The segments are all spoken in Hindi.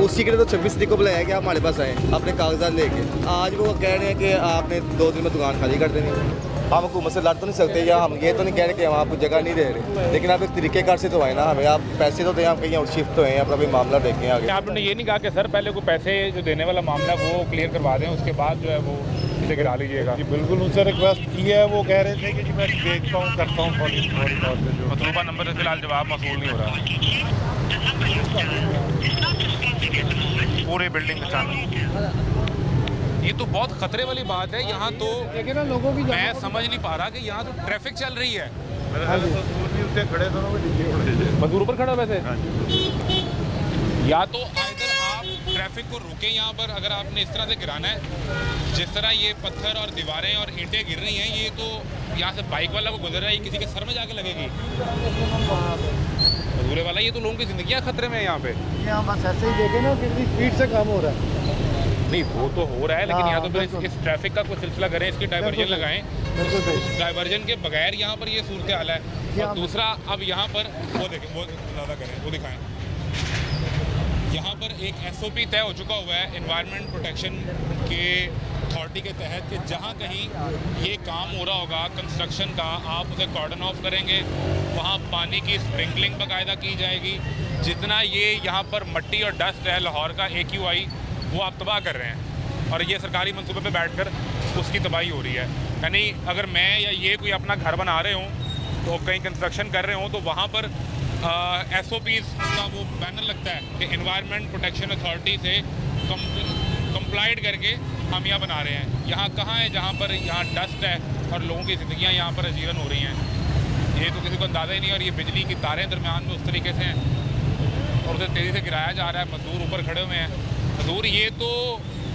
वो उसी के लिए तो 26 तारीख को बुलाया कि आप हमारे पास आएँ अपने कागजात लेके। आज वो कह रहे हैं कि आपने 2 दिन में दुकान खाली कर देनी है। हम हुकूमत से लड़ तो नहीं सकते, या हम ये तो नहीं कह रहे कि हम आपको जगह नहीं दे रहे, लेकिन आप एक तरीक़ेकार से तो आए ना, हमें आप पैसे तो दें, आप कहीं और शिफ्ट तो हैं, अपना भी मामला देखें आगे। आपने ये नहीं कहा कि सर पहले को पैसे जो देने वाला मामला वो क्लियर करवा दें, उसके बाद जो है वो इसे गिरा लीजिएगा। जी बिल्कुल उनसे रिक्वेस्ट की है, वो कह रहे थे कि जी मैं देखता हूँ करता हूँ फौरी तौर पर जो मतलूबा नंबर से फिलहाल जवाब मौसूल नहीं हो रहा। पूरे बिल्डिंग अचानक, ये तो बहुत खतरे वाली बात है। यहाँ तो ना लोगों की मैं समझ नहीं पा रहा कि यहाँ तो ट्रैफिक चल रही है। खड़े दोनों में मजदूर ऊपर खड़ा वैसे, या तो इधर आप ट्रैफिक को रोकें यहाँ पर, अगर आपने इस तरह से गिराना है, जिस तरह ये पत्थर और दीवारें और ईंटें गिर रही हैं, ये तो यहाँ से बाइक वाला को गुजर रहा है, ये किसी के सर में जाके लगेगी। मजदूर वाला, ये तो लोगों की जिंदगियाँ खतरे में है यहाँ पे। यहाँ बस ऐसे ही देखे ना कितनी स्पीड से काम हो रहा है। नहीं वो तो हो रहा है, लेकिन यहाँ तो फिर इस ट्रैफिक का कोई सिलसिला करें, इसकी डाइवर्जन लगाएं। डाइवर्जन के बगैर यहाँ पर ये सूरत हाल है। और दूसरा, अब यहाँ पर वो देखें, वो ज़्यादा करें, वो दिखाएं। यहाँ पर एक SOP तय हो चुका हुआ है एनवायरनमेंट प्रोटेक्शन के अथॉरिटी के तहत कि जहाँ कहीं ये काम हो रहा होगा कंस्ट्रक्शन का, आप उसे कॉर्डन ऑफ करेंगे, वहाँ पानी की स्प्रिंकलिंग बाकायदा की जाएगी। जितना ये यहाँ पर मट्टी और डस्ट है लाहौर का AQI, वो आप तबाह कर रहे हैं, और ये सरकारी मंसूबे पे बैठकर उसकी तबाही हो रही है। यानी अगर मैं या ये कोई अपना घर बना रहे हों, तो कहीं कंस्ट्रक्शन कर रहे हों, तो वहाँ पर SOPs का वो बैनर लगता है कि एनवायरनमेंट प्रोटेक्शन अथॉरिटी से कंप्लाइड करके हम यहाँ बना रहे हैं। यहाँ कहाँ है जहाँ पर यहाँ डस्ट है और लोगों की ज़िंदगियाँ यहाँ पर अजीरन हो रही हैं, ये तो किसी को अंदाज़ा ही नहीं। और ये बिजली की तारें दरमियान में उस तरीके से हैं और उसे तेज़ी से गिराया जा रहा है, मजदूर ऊपर खड़े हुए हैं। मजदूर, ये तो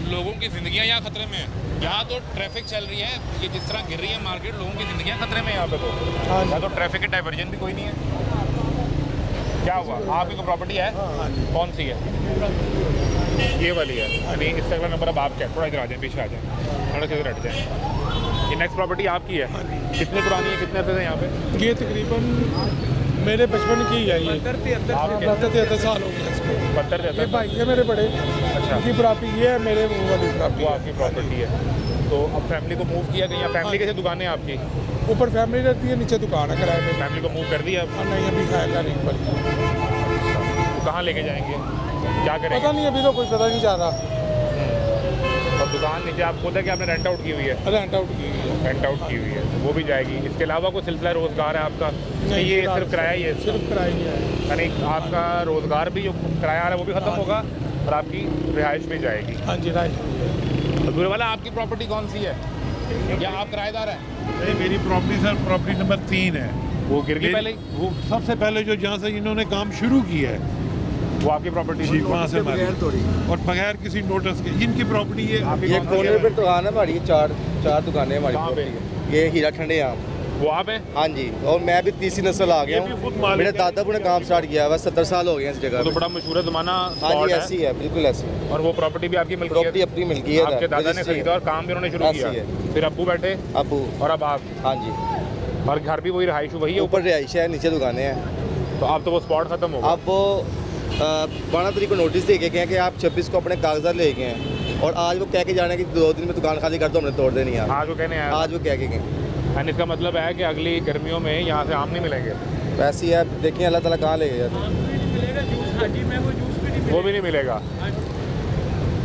लोगों की ज़िंदगियाँ यहाँ खतरे में हैं। यहाँ तो ट्रैफिक चल रही है, ये जिस तरह गिर रही है मार्केट, लोगों की ज़िंदगियाँ खतरे में यहाँ पे। तो यहाँ तो ट्रैफिक की डाइवर्जन भी कोई नहीं है। क्या हुआ, आपकी कोई प्रॉपर्टी है? कौन सी है? ये वाली है, यानी इससे अगला नंबर अब आपका है। थोड़ा इधर आ जाए, पीछे आ जाए, थोड़ा किधर हट जाए। ये नेक्स्ट प्रॉपर्टी आपकी है? कितनी पुरानी है, कितने अर्से से यहाँ पे? ये तकरीबन मेरे बचपन की है, ये 73 साल हो गए इसको। 72 ये भाई है मेरे बड़े, अच्छा, उनकी प्रॉपर्टी ये है, मेरे वो वाली प्रॉपर्टी वो आपकी प्रॉपर्टी है। तो अब फैमिली को मूव किया गया? फैमिली कैसे दुकानें आपकी? ऊपर फैमिली रहती है, नीचे दुकान है किराए में। फैमिली को मूव कर दिया? नहीं अभी है नहीं पर, तो कहाँ लेके जाएंगे, क्या करेंगे? पता नहीं, अभी तो कुछ पता नहीं जा रहा। और दुकान नीचे आप खुद है कि आपने रेंट आउट की हुई है? रेंट आउट की हुई है। रेंट आउट की हुई है, तो वो भी जाएगी। इसके अलावा कोई सिलसिला रोज़गार है आपका? नहीं, ये सिर्फ किराया ही है? सिर्फ किराया ही है। यानी आपका रोज़गार भी जो किराया आ रहा है वो भी ख़त्म होगा और आपकी रिहाइश भी जाएगी। हाँ जी, राइट। दूर वाला, आपकी प्रॉपर्टी कौन सी है, या आप किराएदार हैं? नहीं, मेरी प्रॉपर्टी सर प्रॉपर्टी नंबर 3 है। वो गिर गई पहले ही? वो सबसे पहले जो जहाँ से इन्होंने काम शुरू किया है वो आपकी प्रॉपर्टी जी, वहाँ से मारी और बगैर किसी नोटिस के इनकी प्रॉपर्टी है। ये कॉर्नर पर दुकान है हमारी, चार दुकानें हमारी कहाँ पे? प्रॉपर्टी है। ये हीरा ठंडे आम। वो आप हैं? हाँ जी, और मैं भी तीसरी नस्ल आ गया ये भी खुद हूँ। मालिक मेरे है। दादा ने काम स्टार्ट किया हुआ, 70 साल हो गए हैं इस वो जगह तो पे। बड़ा मशहूर ज़माना हाँ स्पॉट जी, है। ऐसी है, बिल्कुल ऐसी है। और वो प्रॉपर्टी भी आपकी प्रॉपर्टी मिलकी है? अपनी मिलकी है। आपके दादा ने खरीदा और काम भी उन्होंने शुरू ऐसी किया, है। फिर अब्बू बैठे अबू, और अब आप? हाँ जी, और घर भी वही, रहाइश वही है ऊपर रिहाइश है, नीचे दुकानें हैं। तो अब तो वो स्पॉट खत्म होगा। अब वो 12 तारीख को नोटिस दे के गए हैं कि आप 26 को अपने कागजात ले गए हैं, और आज वो कह के जाना है कि 2 दिन में दुकान खाली कर दो, हमने तोड़ देनी है। आज वो कहने आया? आज वो कह के गए। यानी इसका मतलब है कि अगली गर्मियों में यहाँ से आम नहीं मिलेंगे? वैसे ही है, देखिए अल्लाह ताला कहाँ ले जाते वो भी नहीं मिलेगा।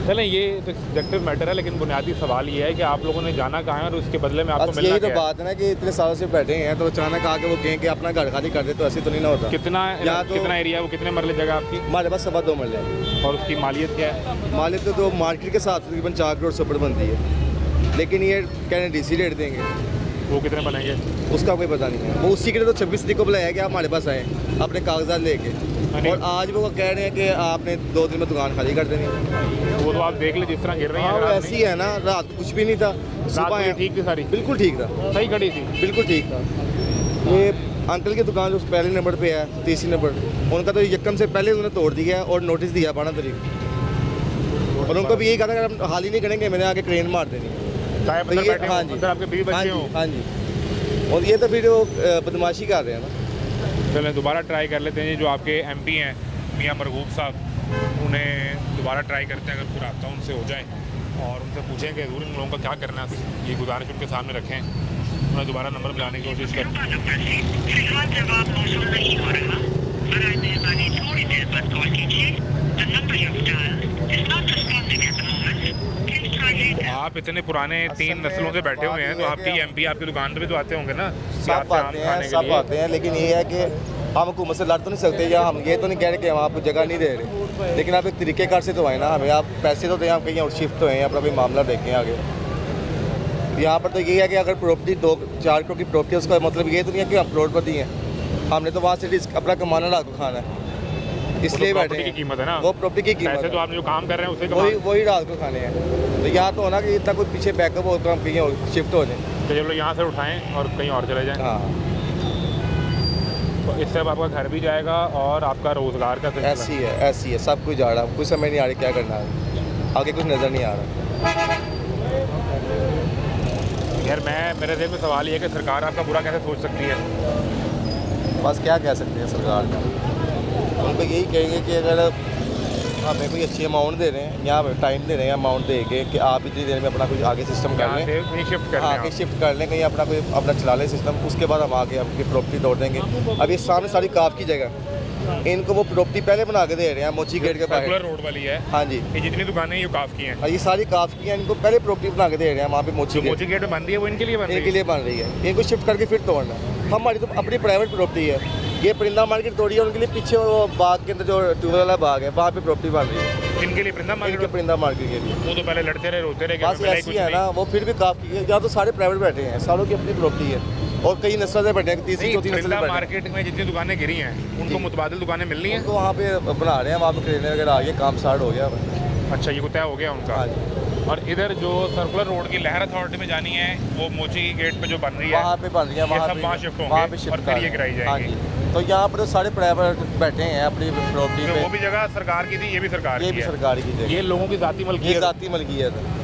चलें, ये तो सब्जेक्टिव मैटर है, लेकिन बुनियादी सवाल ये है कि आप लोगों ने जाना कहाँ है और उसके बदले में आपको बस मिलना यही तो क्या है? बात है ना कि इतने सालों से बैठे हैं, तो अचानक आके वो कहें कि अपना घर खाली कर दे, तो ऐसे तो नहीं ना होता। कितना यहाँ तो- कितना एरिया है वो, कितने मरले जगह आपकी, हमारे पास 2.25 मरले हैं, और उसकी मालियत क्या है? मालिक तो मार्केट के साथ तकरीबन 4 करोड़ से ऊपर बनती है, लेकिन ये कहने DC रेट देंगे, वो कितने बनेंगे? उसका कोई पता नहीं है। वो उसी के लिए तो 26 तारीख को बुलाया कि आप हमारे पास आएँ अपने कागजात लेके, और आज वो कह रहे हैं कि आपने 2 दिन में दुकान खाली कर देनी है। वो तो आप देख ले जिस तरह गिर रही हाँ, वो है। ऐसी है ना, रात को कुछ भी नहीं था, रात सुबह को ये है, ठीक थी सारी? बिल्कुल ठीक था, सही खड़ी थी? बिल्कुल ठीक था। ये अंकल की दुकान जो पहले नंबर पे है, तीसरी नंबर, उनका तो यकम से पहले उन्होंने तोड़ दिया है और नोटिस दिया 12 तारीख, और उनको भी यही कहा था कि हम हाल ही नहीं करेंगे, मैंने आके क्रेन मार देनी है। चाहे तो अंदर ये, बैठे हाँ हों, जी, अंदर आपके बीवी हाँ बच्चे जी, हों। हाँ जी, और ये तो फिर वो बदमाशी कर रहे हैं ना। चलें दोबारा ट्राई कर लेते हैं। जो आपके MP हैं मियाँ मरगूब साहब, उन्हें दोबारा ट्राई करते हैं, अगर कोई रास्ता उनसे हो जाए और उनसे पूछें कि ज़रूर इन लोगों का क्या करना है। ये गुजारिश उनके सामने रखें, उन्हें दोबारा नंबर मिलाने की कोशिश करें। फिलहाल जवाब मौसूल नहीं हो रहा, बराए मेहरबानी थोड़ी देर बाद कॉल कीजिए। The number you've dialed is not responding at the moment. Please try later. आप इतने पुराने 3 नस्लों से बैठे हुए हैं, तो आपकी एमपी आपकी दुकान पे भी तो आते होंगे ना सब आते हैं, सब आते हैं, लेकिन ये है कि हम हुकूमत से लड़ तो नहीं सकते, या हम ये तो नहीं कह रहे कि हम आपको जगह नहीं दे रहे, लेकिन आप एक तरीक़ेकार से तो आए ना, हमें आप पैसे तो दें, आप कहीं और शिफ्ट होएं, अपना कोई मामला देखें आगे। यहाँ पर तो ये है कि अगर प्रॉपर्टी 2-4 करोड़ की प्रॉपर्टी है, उसका मतलब ये तो नहीं है कि हम करोड़पति हैं, हमने तो वहाँ से रिस्क अपना कमाना रात को खाना है, इसलिए बैठे हैं। की कीमत है ना, वो प्रॉपर्टी की कीमत पैसे है, तो आप जो काम कर रहे हैं वही उसे वही रात को खाने हैं। तो यहाँ तो होना कि इतना कोई पीछे बैकअप हो तो हम कहीं और शिफ्ट हो जाए। तो जब लोग यहाँ से उठाएं और कहीं और चले जाएं, हाँ, तो इससे अब आपका घर भी जाएगा और आपका रोज़गार का सिलसिला। ऐसी है, सब कुछ जा रहा है, कुछ समझ नहीं आ रही क्या करना है, आगे कुछ नज़र नहीं आ रहा। यार मेरे दिल में सवाल ये है कि सरकार आपका बुरा कैसे सोच सकती है? बस क्या कह सकते हैं सरकार का, उनको यही कहेंगे कि अगर हमें कोई अच्छी अमाउंट दे रहे हैं, यहाँ टाइम दे रहे हैं, अमाउंट दे के कि आप इतनी देर में अपना कुछ आगे सिस्टम कर यहाँ लें, से कहीं शिफ्ट कर हाँ, लें कहीं आप। शिफ्ट कर लें, कहीं अपना कोई अपना चला लें सिस्टम, उसके बाद हम आगे आपकी प्रॉपर्टी तोड़ देंगे। अब ये सामने सारी काफ की जगह, इनको वो प्रॉपर्टी पहले बना के दे रहे हैं मोची गेट के सर्कुलर बाहर। रोड वाली है, हाँ जी, ये जितनी दुकानें हैं ये काफ की हैं। और ये सारी काफ की हैं, इनको पहले प्रॉपर्टी बना के दे रहे हैं वहाँ पे मोची जो गेट, मोची गेट में बन रही है वो इनके लिए बन रही इनके है। लिए बन रही है, इनको शिफ्ट करके फिर तोड़ना है। हमारी तो अपनी प्राइवेट प्रॉपर्टी है, ये परिंदा मार्केट तोड़ी है, उनके लिए पीछे वो बाग के अंदर जो ट्यूबवेल वाला बाग है वहाँ पे प्रॉपर्टी बन रही है, इनके लिए परिंदा इनके मार्केट। परिंदा मार्केट के लिए। वो तो पहले लड़ते रहे, रोते रहे कि बस हमें मिला ही ऐसी कुछ है ना, नहीं। वो फिर भी काफ़ी है, यहाँ तो सारे प्राइवेट बैठे हैं, सालों की अपनी प्रॉपर्टी है, और कई नस्ल से बैठे हैं, तीसरी नहीं, चौथी नस्ल से परिंदा बैठे हैं। मार्केट में जितनी दुकानें गिरी हैं उनको मुतबादिल दुकानें मिलनी हैं। उनको वहाँ पे बना रहे हैं, वहाँ पे खरीदने वगैरह आ गए, काम स्टार्ट हो गया। अच्छा, ये तय हो गया उनका। हाँ जी, और इधर जो सर्कुलर रोड की लहर अथॉरिटी में जानी है, वो मोची की गेट पे जो बन रही है, वहाँ पे बन रही है, ये सब वहाँ शिफ्ट होंगे वहाँ पे और शिफ्ट फिर ये गिराई हाँ जाएंगी। जी, तो यहाँ पर तो सारे प्राइवेट बैठे हैं अपनी प्रॉपर्टी तो वो पे, भी जगह सरकार की थी, ये भी सरकार ये की भी है। सरकार की जगह, ये लोगों की जाती ये मलकियत। जाती मलकियत है।